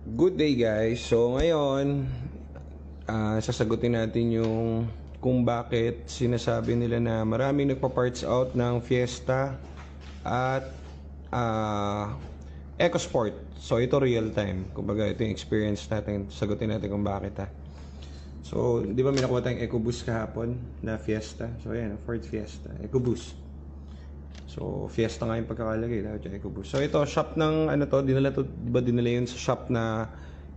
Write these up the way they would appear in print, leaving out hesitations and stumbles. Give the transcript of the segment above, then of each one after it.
Good day guys. So ngayon, sasagutin natin yung kung bakit sinasabi nila na maraming nagpa-parts out ng Fiesta at EcoSport. So ito real time. Kumbaga ito yung experience natin. Sagutin natin kung bakit So, di ba may nakuha tayong EcoBoost kahapon na Fiesta? So ayan, Ford Fiesta, EcoBoost. So, Fiesta nga yung pagkakalagay, dapat yung EcoBoost. So, ito, shop ng, dinala to, diba dinala yun sa shop na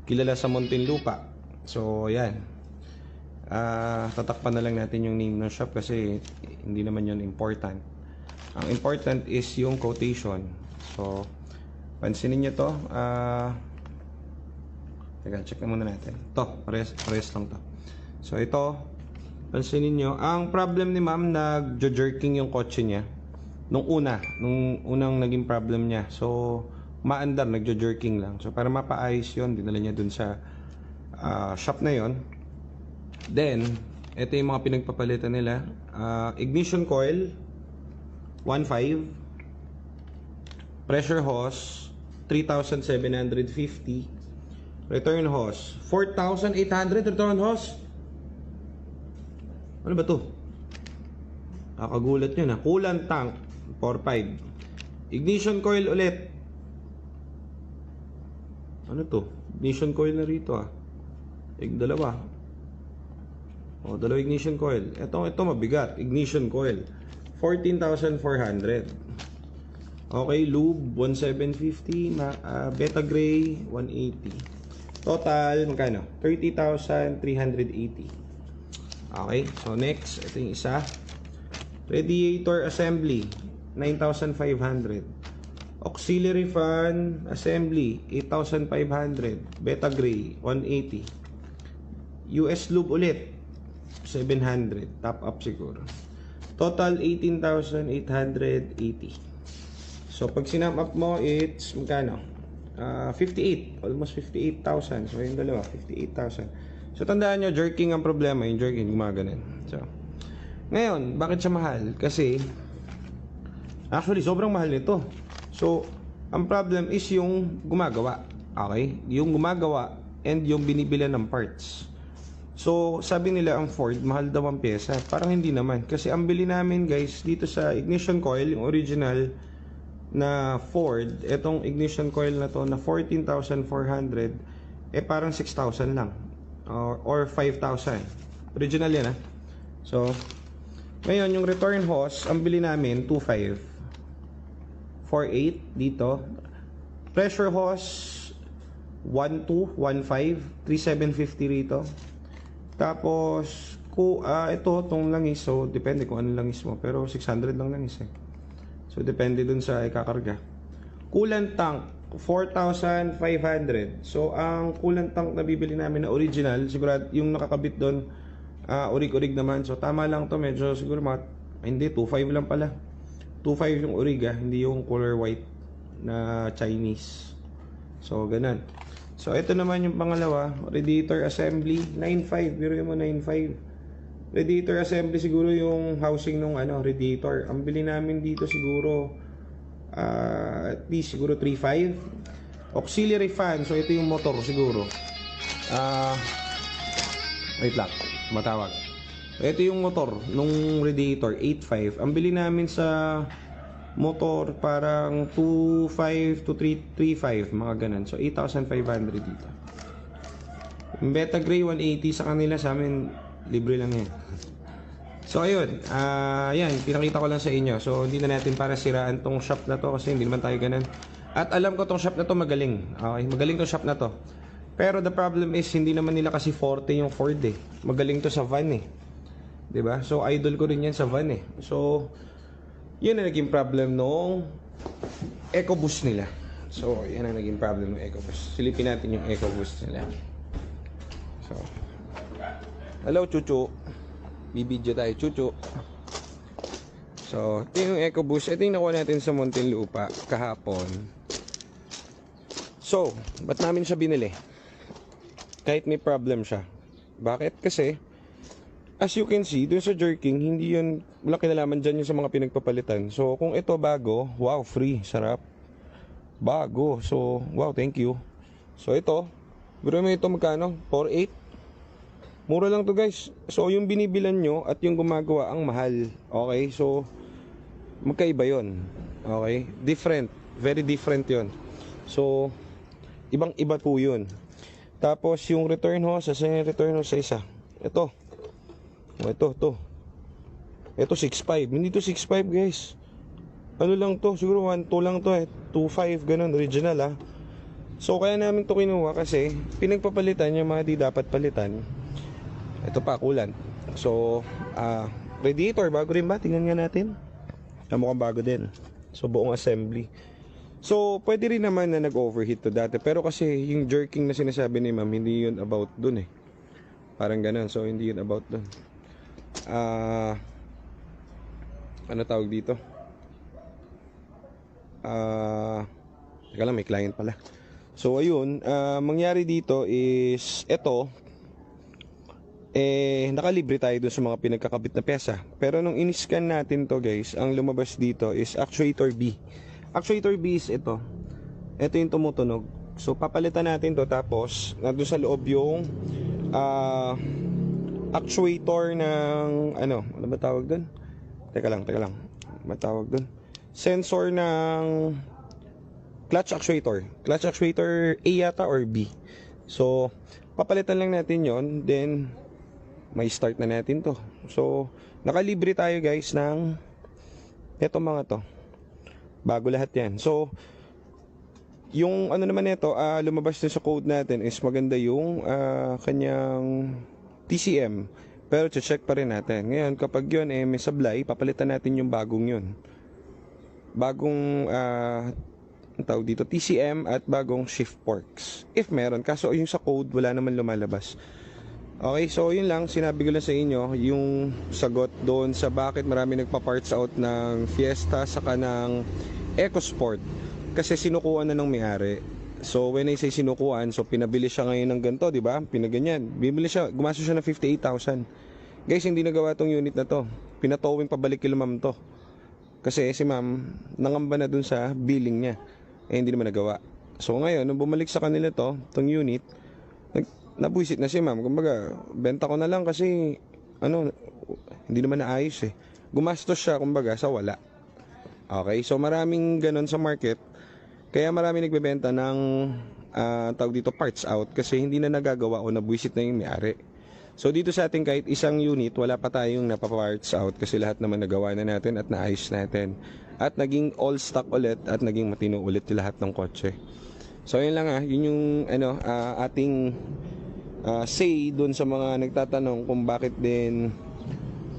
kilala sa Muntinlupa. So, yan. Tatakpan na lang natin yung name ng shop kasi hindi naman yun important. Ang important is yung quotation. So, pansinin nyo to. Teka, check na muna natin. To, pares lang to. So, ito, pansinin nyo. Ang problem ni ma'am, nag-jerking yung kotse niya. Nung unang naging problem niya. So, maandar, nagjo-jerking lang. So, para mapaayos yun, dinala niya dun sa shop na yon. Then, ito yung mga pinagpapalitan nila. Ignition coil, 1.5. Pressure hose, 3,750. Return hose, 4,800 return hose. Ano ba to? Kakagulat nyo na. Coolant tank, 4.5. Ignition coil ulit. Ano to? Ignition coil na rito dalawa. Dalawa ignition coil. Ito mabigat. Ignition coil. 14,400. Okay, lube, 1,750. Beta gray, 180. Total, magkano? 30,380. Okay, so next, ito yung isa. Radiator assembly, 9,500. Auxiliary fan assembly, 8,500. Beta gray, 180. US lube ulit, 700. Top up siguro. Total, 18,880. So, pag sinum up mo, it's magkano? 58. Almost 58,000. So, yung dalawa, 58,000. So, tandaan nyo, jerking ang problema. Yung jerking, gumaganon. So, ngayon, bakit siya mahal? Kasi, actually, sobrang mahal nito. So, ang problem is yung gumagawa. Okay? Yung gumagawa and yung binibilan ng parts. So, sabi nila ang Ford, mahal daw ang pyesa. Parang hindi naman. Kasi ang bili namin, guys, dito sa ignition coil, yung original na Ford, etong ignition coil na to na 14,400, parang 6,000 lang. Or 5,000. Original yan, So, ngayon, yung return hose, ang bili namin, 2.5. 4.8 dito. Pressure hose, 1.2, 1.5. 3,750 rito. Tapos, itong langis. So, depende kung anong langis mo. Pero, 600 lang langis So, depende dun sa ikakarga. Coolant tank, 4,500. So, ang coolant tank na bibili namin na original, siguro yung nakakabit doon, urig-urig naman. So, tama lang to. Medyo siguro hindi, 2.5 lang pala. 2.5 yung urig, hindi yung color white na Chinese. So, ganun. So, ito naman yung pangalawa. Radiator assembly, 9.5. Biro mo 9.5. Radiator assembly siguro yung housing ng radiator. Ang bili namin dito siguro at least siguro 3.5. Auxiliary fan, so ito yung motor siguro. Wait lang, matawag. Ito yung motor nung radiator, 8.5. Ang bili namin sa motor parang 2.5 to 3.5, mga ganun. So 8,500 dito. Yung Beta Gray 180 sa kanila, sa amin libre lang yan. So ayun, yan, pinakita ko lang sa inyo. So hindi na natin para siraan tong shop na to kasi hindi naman tayo ganun. At alam ko tong shop na to magaling. Okay, magaling tong shop na to. Pero the problem is hindi naman nila kasi forte yung Ford Magaling to sa van 'Di ba? So idol ko rin yan sa van So yun ang naging problem nung EcoBoost nila. So yan ang naging problem ng EcoBoost. Silipin natin yung EcoBoost nila. So, hello Chuchu. Bibidyo tayo, Chuchu. So, ito yung EcoBoost. Ito yung nakuha natin sa Muntinlupa kahapon. So, ba't namin siya binili? Kahit may problem siya. Bakit? Kasi, as you can see, dun sa jerking, hindi yun, wala kinalaman dyan yung sa mga pinagpapalitan. So, kung ito bago, wow, free, sarap. Bago. So, wow, thank you. So ito, biro mo ito magkano? 4.8. Mura lang to guys. So yung binibilan nyo at yung gumagawa ang mahal. Okay, so magkaiba yon. Okay, different, very different yon. So ibang iba po yun. Tapos yung return hose, saan yung return hose sa isa? Ito. Ito 6.5. Hindi to 6.5 guys. Ano lang to? Siguro 1.2 lang to 2.5 ganun, original So kaya namin to kinuha kasi pinagpapalitan yung mga di dapat palitan. Ito pa, coolant. So radiator, bago rin ba? Tingnan nga natin. Mukhang bago din. So buong assembly. So, pwede rin naman na nag-overheat to dati. Pero kasi yung jerking na sinasabi ni ma'am, hindi yun about dun Parang ganun. So, hindi yun about dun. Ano tawag dito? Teka lang, may client pala. So, ayun. Mangyari dito is, eto, nakalibre tayo dun sa mga pinagkakabit na pyesa. Pero nung in-scan natin to guys, ang lumabas dito is actuator B. Actuator B is ito. Ito yung tumutunog. So papalitan natin to, tapos nandun sa loob yung actuator ng ano ba tawag doon? Teka lang. Matawag doon. Sensor ng clutch actuator. Clutch actuator A yata or B. So papalitan lang natin yon, then may start na natin to. So nakalibre tayo guys ng etong mga to. Bago lahat yan. So, yung ano naman nito, lumabas din sa code natin is maganda yung kanyang TCM. Pero check pa rin natin. Ngayon, kapag yun may sablay, papalitan natin yung bagong yun. Bagong tawag dito, TCM at bagong shift forks. If meron. Kaso yung sa code, wala naman lumalabas. Okay, so yun lang, sinabi ko lang sa inyo yung sagot doon sa bakit marami nagpa-parts out ng Fiesta saka ng EcoSport, kasi sinukuan na ng may-ari. So when I say sinukuan, so pinabili siya ngayon ng ganito, di ba? Pinaganyan. Bibili siya, gumastos siya ng 58,000. Guys, hindi nagawa tong unit na to. Pinatowing pabalik kila ma'am to. Kasi si ma'am nangamba na dun sa billing niya. Hindi naman nagawa. So ngayon, nung bumalik sa kanila to, tong unit, nabuisit na si ma'am. Kumbaga, benta ko na lang kasi hindi naman naayos Gumastos siya kumbaga sa wala. Okay, so maraming ganon sa market. Kaya marami nagbebenta ng tawag dito parts out kasi hindi na nagagawa o nabuisit na yung may-ari. So dito sa ating kahit isang unit, wala pa tayong napaparts out kasi lahat naman nagawa na natin at naayos natin. At naging all stock ulit at naging matino ulit lahat ng kotse. So yun lang yun yung ating say doon sa mga nagtatanong kung bakit din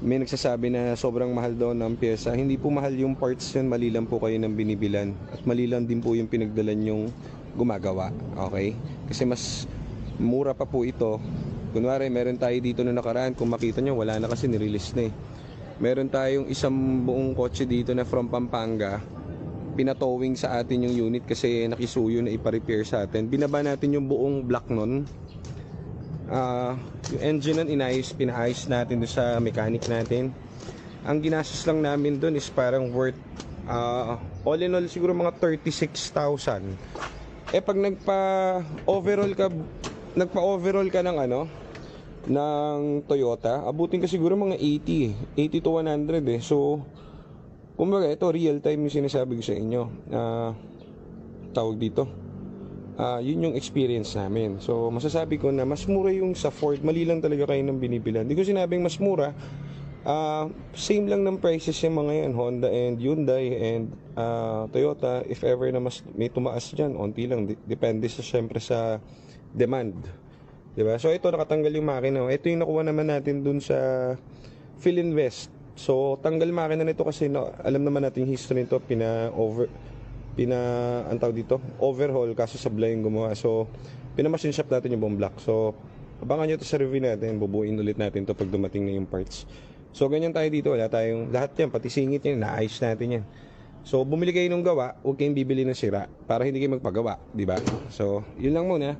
may nagsasabi na sobrang mahal daw ng pyesa. Hindi po mahal yung parts yun, mali lang po kayo ng binibilan at mali lang din po yung pinagdalan yung gumagawa. Okay? Kasi mas mura pa po ito. Kunwari meron tayo dito na nakaraan, kung makita nyo wala na kasi nirelease na meron tayong isang buong kotse dito na from Pampanga, pinatowing sa atin yung unit kasi nakisuyo na ipa-repair sa atin. Binaba natin yung buong block nun. Yung engine nun pinaayos natin doon sa mechanic natin. Ang ginastos lang namin doon is parang worth all in all siguro mga 36,000. Pag nagpa-overall ka ng ng Toyota, abutin ka siguro mga 80 to 100 So kumbaga ito real time yung sinasabi ko sa inyo. Tawag dito, yun yung experience namin. So masasabi ko na mas mura yung sa Ford. Mali lang talaga kayo ng binibilan. Hindi ko sinabing mas mura. Same lang ng prices yung mga yan, Honda and Hyundai and Toyota. If ever na mas may tumaas dyan, onti lang. Depende syempre sa demand, diba? So ito nakatanggal yung makina. Ito yung nakuha naman natin dun sa Philinvest. So tanggal makina nito kasi alam naman natin yung history nito. Antaw dito, overhaul kaso sablay yung gumawa. So pinamachine shop natin yung buong block. So abangan nyo ito sa review natin. Bubuin ulit natin to pag dumating na yung parts. So ganyan tayo dito, wala tayong lahat yan, pati singit yan, naayos natin yan. So bumili kayo ng gawa, huwag kayong bibili ng sira para hindi kayo magpagawa, di ba? So yun lang muna.